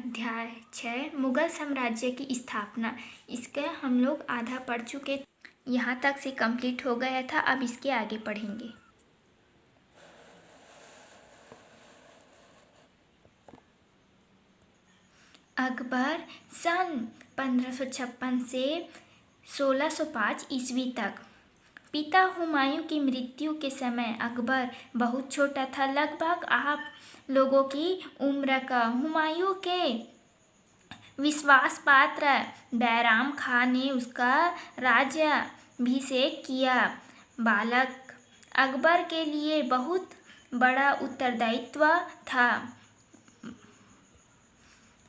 अध्याय 6 मुगल साम्राज्य की स्थापना। इसका हम लोग आधा पढ़ चुके, यहाँ तक से कंप्लीट हो गया था। अब इसके आगे पढ़ेंगे। अकबर सन 1556 से 1605 ईस्वी तक। पिता हुमायूं की मृत्यु के समय अकबर बहुत छोटा था, लगभग आप लोगों की उम्र का। हुमायूं के विश्वास पात्र बैराम खां ने उसका राज्याभिषेक किया। बालक अकबर के लिए बहुत बड़ा उत्तरदायित्व था।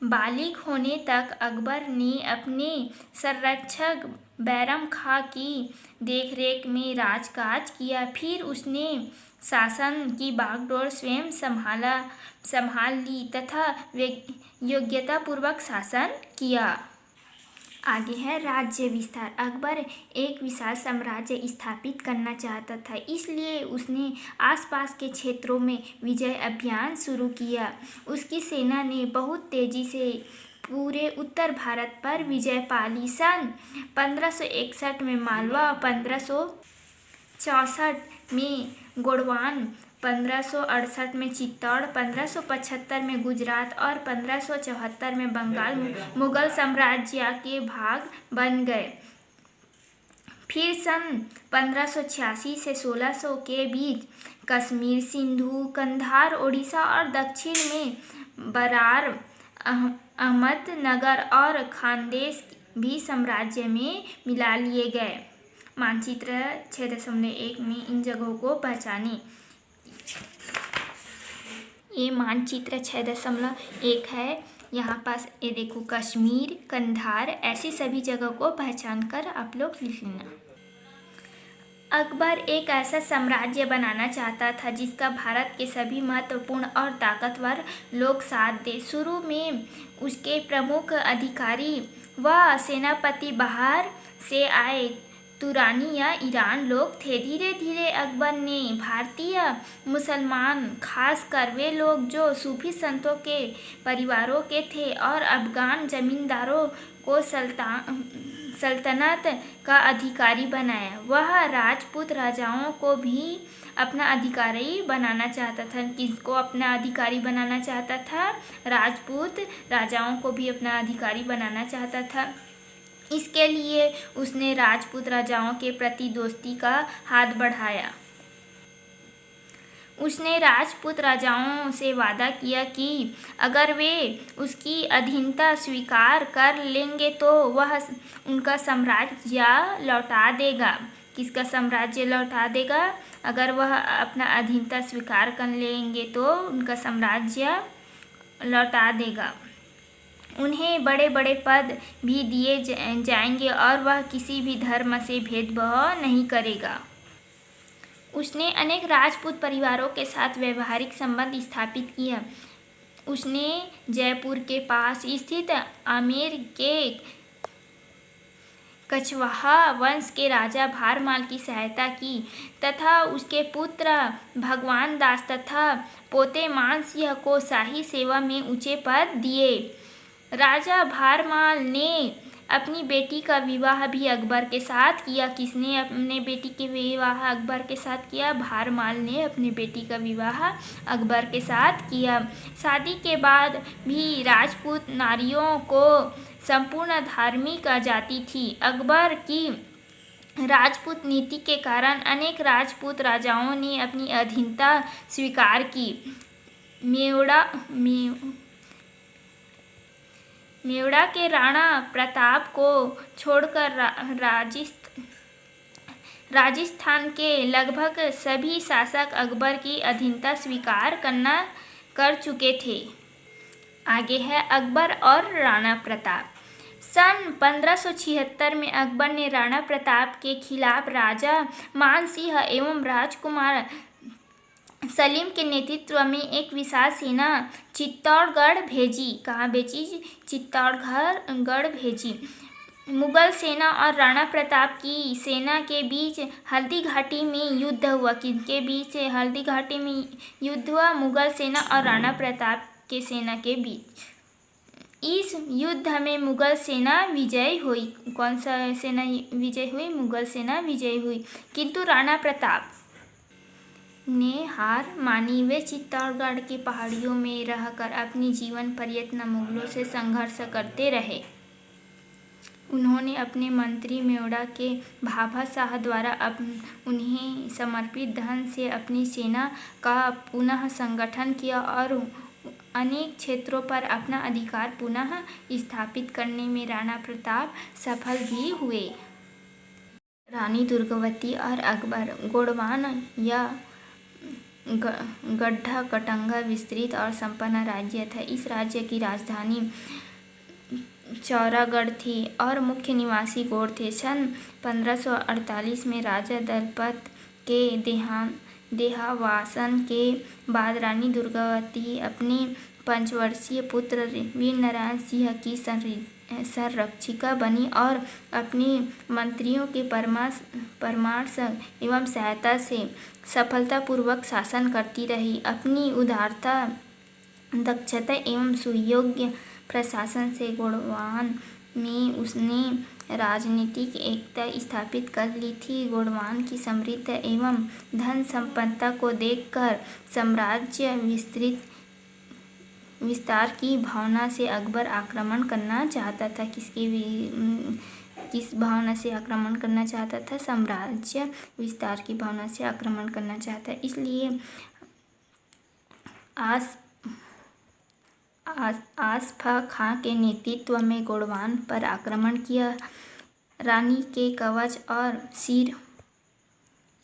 बालिग होने तक अकबर ने अपने संरक्षक बैरम खां की देखरेख में राजकाज किया। फिर उसने शासन की बागडोर स्वयं संभाल ली तथा योग्यतापूर्वक शासन किया। आगे है राज्य विस्तार। अकबर एक विशाल साम्राज्य स्थापित करना चाहता था, इसलिए उसने आसपास के क्षेत्रों में विजय अभियान शुरू किया। उसकी सेना ने बहुत तेजी से पूरे उत्तर भारत पर विजय पा ली। सन 1561 में मालवा, 1564 में गोंडवाना, 1568 में चित्तौड़, 1575 में गुजरात और 1574 में बंगाल मुगल साम्राज्य के भाग बन गए। फिर सन 1586 से 1600 के बीच कश्मीर, सिंधु, कंधार, ओडिशा और दक्षिण में बरार, अहमदनगर और खानदेश भी साम्राज्य में मिला लिए गए। मानचित्र 6.1 में इन जगहों को पहचानें। ये मानचित्र 6.1 है। यहाँ पास ये देखो, कश्मीर, कंधार, ऐसी सभी जगह को पहचान कर आप लोग लिख लेना। अकबर एक ऐसा साम्राज्य बनाना चाहता था जिसका भारत के सभी महत्वपूर्ण और ताकतवर लोग साथ दे। शुरू में उसके प्रमुख अधिकारी व सेनापति बाहर से आए तुरानी या ईरान लोग थे। धीरे धीरे अकबर ने भारतीय मुसलमान, खासकर वे लोग जो सूफी संतों के परिवारों के थे, और अफगान जमींदारों को सल्तनत का अधिकारी बनाया। वह राजपूत राजाओं को भी अपना अधिकारी बनाना चाहता था। किसको अपना अधिकारी बनाना चाहता था? राजपूत राजाओं को भी अपना अधिकारी बनाना चाहता था। इसके लिए उसने राजपूत राजाओं के प्रति दोस्ती का हाथ बढ़ाया। उसने राजपूत राजाओं से वादा किया कि अगर वे उसकी अधीनता स्वीकार कर लेंगे तो वह उनका साम्राज्य लौटा देगा। किसका साम्राज्य लौटा देगा? अगर वह अपना अधीनता स्वीकार कर लेंगे तो उनका साम्राज्य लौटा देगा। उन्हें बड़े बड़े पद भी दिए जाएंगे और वह किसी भी धर्म से भेदभाव नहीं करेगा। उसने अनेक राजपूत परिवारों के साथ व्यवहारिक संबंध स्थापित किया। उसने जयपुर के पास स्थित आमेर के कछवाहा वंश के राजा भारमाल की सहायता की तथा उसके पुत्र भगवान दास तथा पोते मानसिंह को शाही सेवा में ऊंचे पद दिए। राजा भारमाल ने अपनी बेटी का विवाह भी अकबर के साथ किया। किसने अपने बेटी के विवाह अकबर के साथ किया? भारमाल ने अपनी बेटी का विवाह अकबर के साथ किया। शादी के बाद भी राजपूत नारियों को संपूर्ण धार्मिक आजादी थी। अकबर की राजपूत नीति के कारण अनेक राजपूत राजाओं ने अपनी अधीनता स्वीकार की। मेवाड़ के राणा प्रताप को छोड़कर राजस्थान के लगभग सभी शासक अकबर की अधीनता स्वीकार कर चुके थे। आगे है अकबर और राणा प्रताप। सन 1576 में अकबर ने राणा प्रताप के खिलाफ राजा मानसिंह एवं राजकुमार सलीम के नेतृत्व में एक विशाल सेना चित्तौड़गढ़ भेजी। कहाँ भेजी? चित्तौड़गढ़ भेजी। मुगल सेना और राणा प्रताप की सेना के बीच हल्दी घाटी में युद्ध हुआ। किनके बीच? हल्दी घाटी में युद्ध हुआ, मुगल सेना और राणा प्रताप के सेना के बीच। इस युद्ध में मुगल सेना विजयी हुई। कौन सा सेना विजय हुई? मुगल सेना विजयी हुई। किंतु राणा प्रताप ने हार मानी। वे चित्तौड़गढ़ की पहाड़ियों में रहकर अपनी जीवन पर्यंत मुगलों से संघर्ष करते रहे। उन्होंने अपने मंत्री मेवाड़ के भाभा शाह द्वारा उन्हें समर्पित धन से अपनी सेना का पुनः संगठन किया और अनेक क्षेत्रों पर अपना अधिकार पुनः स्थापित करने में राणा प्रताप सफल भी हुए। रानी दुर्गावती और अकबर गोंडवाना या गढ़ा कटंगा विस्तृत और संपन्न राज्य था। इस राज्य की राजधानी चौरागढ़ थी और मुख्य निवासी गौड़ थे। सन 1548 में राजा दलपत के देहावसान के बाद रानी दुर्गावती अपने 5 वर्षीय पुत्र वीरनारायण सिंह की संरक्षिका बनी और अपने मंत्रियों के परामर्श एवं सहायता से सफलतापूर्वक शासन करती रही। अपनी उदारता, दक्षता एवं सुयोग्य प्रशासन से गोंडवान में उसने राजनीतिक एकता स्थापित कर ली थी। गोंडवान की समृद्ध एवं धन संपन्नता को देखकर साम्राज्य विस्तार की भावना से अकबर आक्रमण करना चाहता था। किस भावना से आक्रमण करना चाहता था? साम्राज्य विस्तार की भावना से आक्रमण करना चाहता। इसलिए आसफा खां के नेतृत्व में गोंडवान पर आक्रमण किया। रानी के कवच और शीर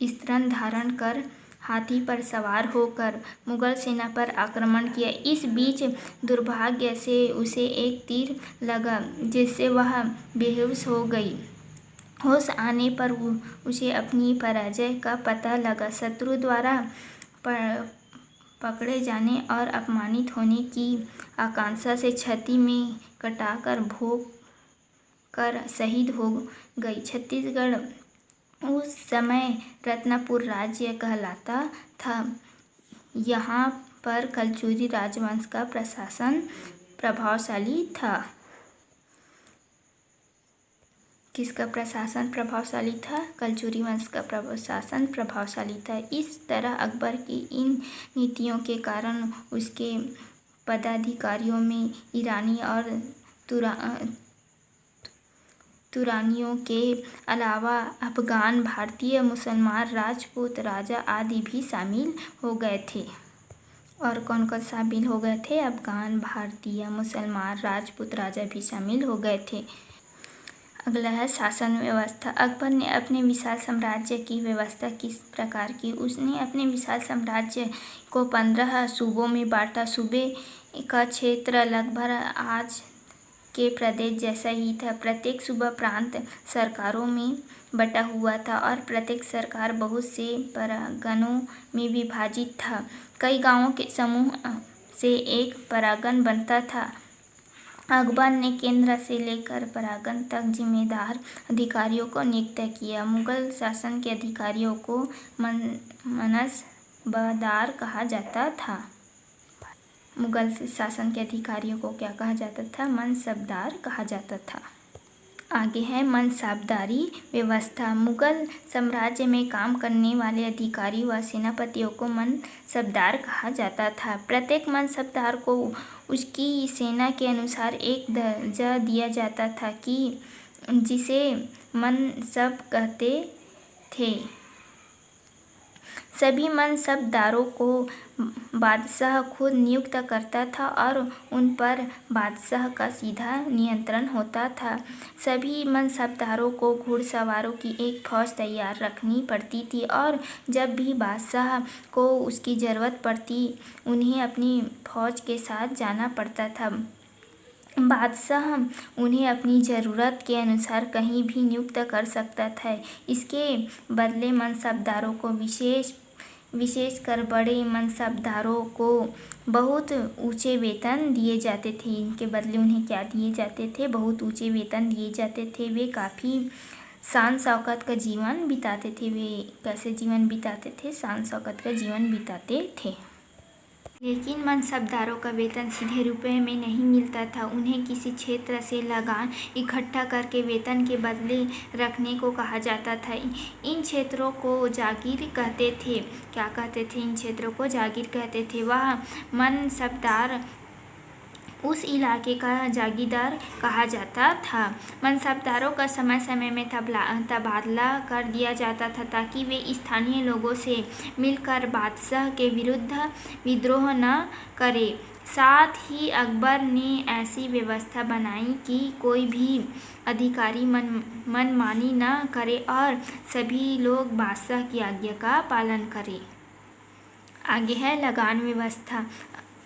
अस्त्र धारण कर हाथी पर सवार होकर मुगल सेना पर आक्रमण किया। इस बीच दुर्भाग्य से उसे एक तीर लगा जिससे वह बेहोश हो गई। होश आने पर उसे अपनी पराजय का पता लगा। शत्रु द्वारा पकड़े जाने और अपमानित होने की आशंका से छाती में कटाकर भोंक कर शहीद हो गई। छत्तीसगढ़ उस समय रत्नपुर राज्य कहलाता था। यहाँ पर कलचुरी राजवंश का प्रशासन प्रभावशाली था। किसका प्रशासन प्रभावशाली था? कलचुरी वंश का प्रशासन प्रभावशाली था। इस तरह अकबर की इन नीतियों के कारण उसके पदाधिकारियों में ईरानी और तुरानियों के अलावा अफगान, भारतीय, मुसलमान, राजपूत राजा आदि भी शामिल हो गए थे। और कौन कौन शामिल हो गए थे? अफगान, भारतीय, मुसलमान, राजपूत राजा भी शामिल हो गए थे। अगला है शासन व्यवस्था। अकबर ने अपने विशाल साम्राज्य की व्यवस्था किस प्रकार की? उसने अपने विशाल साम्राज्य को 15 सूबों में बांटा। सूबे का क्षेत्र लगभग आज के प्रदेश जैसा ही था। प्रत्येक सूबा प्रांत सरकारों में बटा हुआ था और प्रत्येक सरकार बहुत से परगनों में विभाजित था। कई गांवों के समूह से एक परगना बनता था। अकबर ने केंद्र से लेकर परगना तक जिम्मेदार अधिकारियों को नियुक्त किया। मुगल शासन के अधिकारियों को मनसबदार कहा जाता था। मुगल शासन के अधिकारियों को क्या कहा जाता था? मनसबदार कहा जाता था। आगे है मनसबदारी व्यवस्था। मुगल साम्राज्य में काम करने वाले अधिकारी व सेनापतियों को मनसबदार कहा जाता था। प्रत्येक मनसबदार को उसकी सेना के अनुसार एक दर्जा दिया जाता था कि जिसे मनसब कहते थे। सभी मनसबदारों को बादशाह खुद नियुक्त करता था और उन पर बादशाह का सीधा नियंत्रण होता था। सभी मनसबदारों को घुड़सवारों की एक फौज तैयार रखनी पड़ती थी और जब भी बादशाह को उसकी ज़रूरत पड़ती उन्हें अपनी फौज के साथ जाना पड़ता था। बादशाह उन्हें अपनी ज़रूरत के अनुसार कहीं भी नियुक्त कर सकता था। इसके बदले मनसबदारों को विशेषकर बड़े मनसबदारों को बहुत ऊंचे वेतन दिए जाते थे। इनके बदले उन्हें क्या दिए जाते थे? बहुत ऊंचे वेतन दिए जाते थे। वे काफ़ी शान शौकत का जीवन बिताते थे। वे कैसे जीवन बिताते थे? शान शौकत का जीवन बिताते थे। लेकिन मनसबदारों का वेतन सीधे रुपये में नहीं मिलता था। उन्हें किसी क्षेत्र से लगान इकट्ठा करके वेतन के बदले रखने को कहा जाता था। इन क्षेत्रों को जागीर कहते थे। क्या कहते थे? इन क्षेत्रों को जागीर कहते थे। वह मनसबदार उस इलाके का जागीरदार कहा जाता था। मनसबदारों का समय समय में तबादला कर दिया जाता था ताकि वे स्थानीय लोगों से मिलकर बादशाह के विरुद्ध विद्रोह न करें। साथ ही अकबर ने ऐसी व्यवस्था बनाई कि कोई भी अधिकारी मनमानी न करे और सभी लोग बादशाह की आज्ञा का पालन करें। आगे है लगान व्यवस्था।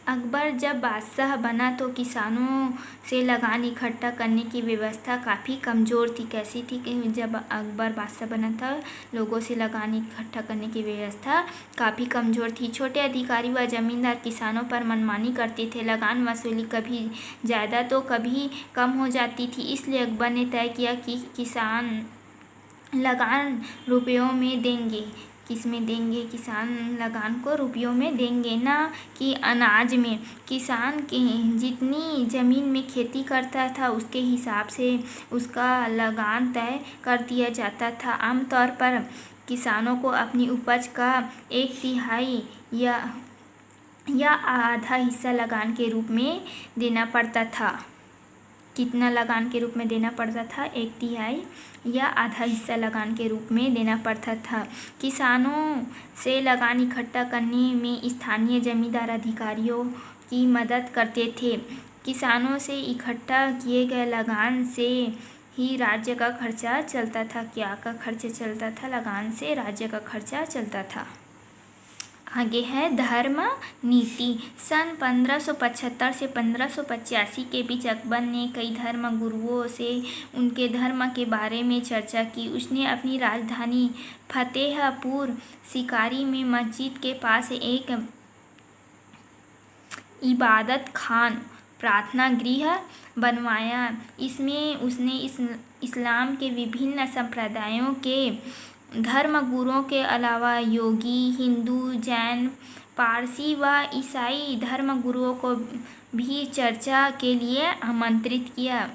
अकबर जब बादशाह बना तो किसानों से लगान इकट्ठा करने की व्यवस्था काफ़ी कमज़ोर थी। कैसी थी? कि जब अकबर बादशाह बना था, लोगों से लगान इकट्ठा करने की व्यवस्था काफ़ी कमज़ोर थी। छोटे अधिकारी व जमींदार किसानों पर मनमानी करते थे। लगान वसूली कभी ज़्यादा तो कभी कम हो जाती थी। इसलिए अकबर ने तय किया कि किसान लगान रुपयों में देंगे। किस में देंगे? किसान लगान को रुपयों में देंगे, ना कि अनाज में। किसान की जितनी ज़मीन में खेती करता था उसके हिसाब से उसका लगान तय कर दिया जाता था। आमतौर पर किसानों को अपनी उपज का 1/3 या आधा हिस्सा लगान के रूप में देना पड़ता था। कितना लगान के रूप में देना पड़ता था? 1/3 या आधा हिस्सा लगान के रूप में देना पड़ता था। किसानों से लगान इकट्ठा करने में स्थानीय जमींदार अधिकारियों की मदद करते थे। किसानों से इकट्ठा किए गए लगान से ही राज्य का खर्चा चलता था। क्या का खर्चा चलता था? लगान से राज्य का खर्चा चलता था। आगे है धर्म नीति। सन 1575 से 1585 के बीच अकबर ने कई धर्म गुरुओं से उनके धर्म के बारे में चर्चा की। उसने अपनी राजधानी फतेहपुर सिकारी में मस्जिद के पास एक इबादत खान प्रार्थना गृह बनवाया। इसमें उसने इस्लाम के विभिन्न संप्रदायों के धर्म गुरुओं के अलावा योगी, हिंदू, जैन, पारसी व ईसाई धर्म गुरुओं को भी चर्चा के लिए आमंत्रित किया।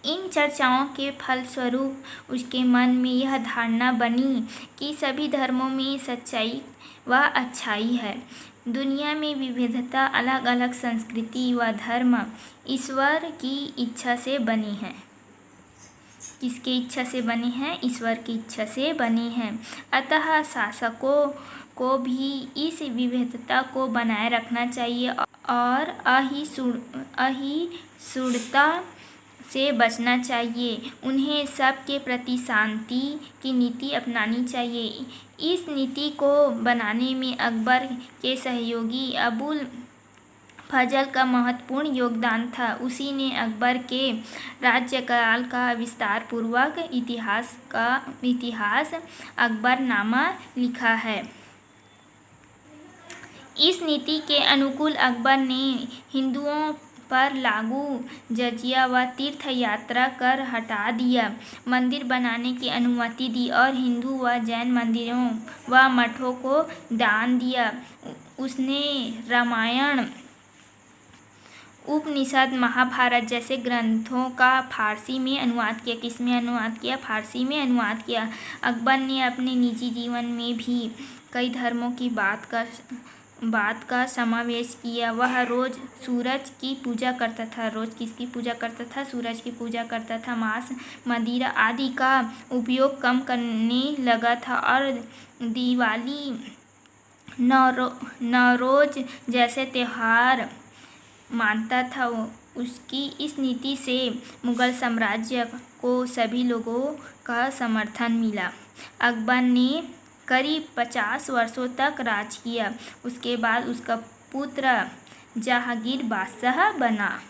इन चर्चाओं के फलस्वरूप उसके मन में यह धारणा बनी कि सभी धर्मों में सच्चाई व अच्छाई है। दुनिया में विविधता, अलग अलग संस्कृति व धर्म ईश्वर की इच्छा से बनी है। किसकी इच्छा से बनी है? ईश्वर की इच्छा से बनी है। अतः शासकों को भी इस विविधता को बनाए रखना चाहिए और अहिंसुता से बचना चाहिए। उन्हें सबके प्रति शांति की नीति अपनानी चाहिए। इस नीति को बनाने में अकबर के सहयोगी अबुल फजल का महत्वपूर्ण योगदान था। उसी ने अकबर के राज्यकाल का विस्तार पूर्वक इतिहास अकबरनामा लिखा है। इस नीति के अनुकूल अकबर ने हिंदुओं पर लागू जजिया व तीर्थ यात्रा कर हटा दिया, मंदिर बनाने की अनुमति दी और हिंदू व जैन मंदिरों व मठों को दान दिया। उसने रामायण, उपनिषद, महाभारत जैसे ग्रंथों का फारसी में अनुवाद किया। किसमें अनुवाद किया? फारसी में अनुवाद किया। अकबर ने अपने निजी जीवन में भी कई धर्मों की बात का समावेश किया। वह रोज़ सूरज की पूजा करता था। रोज़ किसकी पूजा करता था? सूरज की पूजा करता था। मांस, मदिरा आदि का उपयोग कम करने लगा था और दिवाली, नवरोज जैसे त्यौहार मानता था। उसकी इस नीति से मुगल साम्राज्य को सभी लोगों का समर्थन मिला। अकबर ने करीब 50 वर्षों तक राज किया। उसके बाद उसका पुत्र जहांगीर बादशाह बना।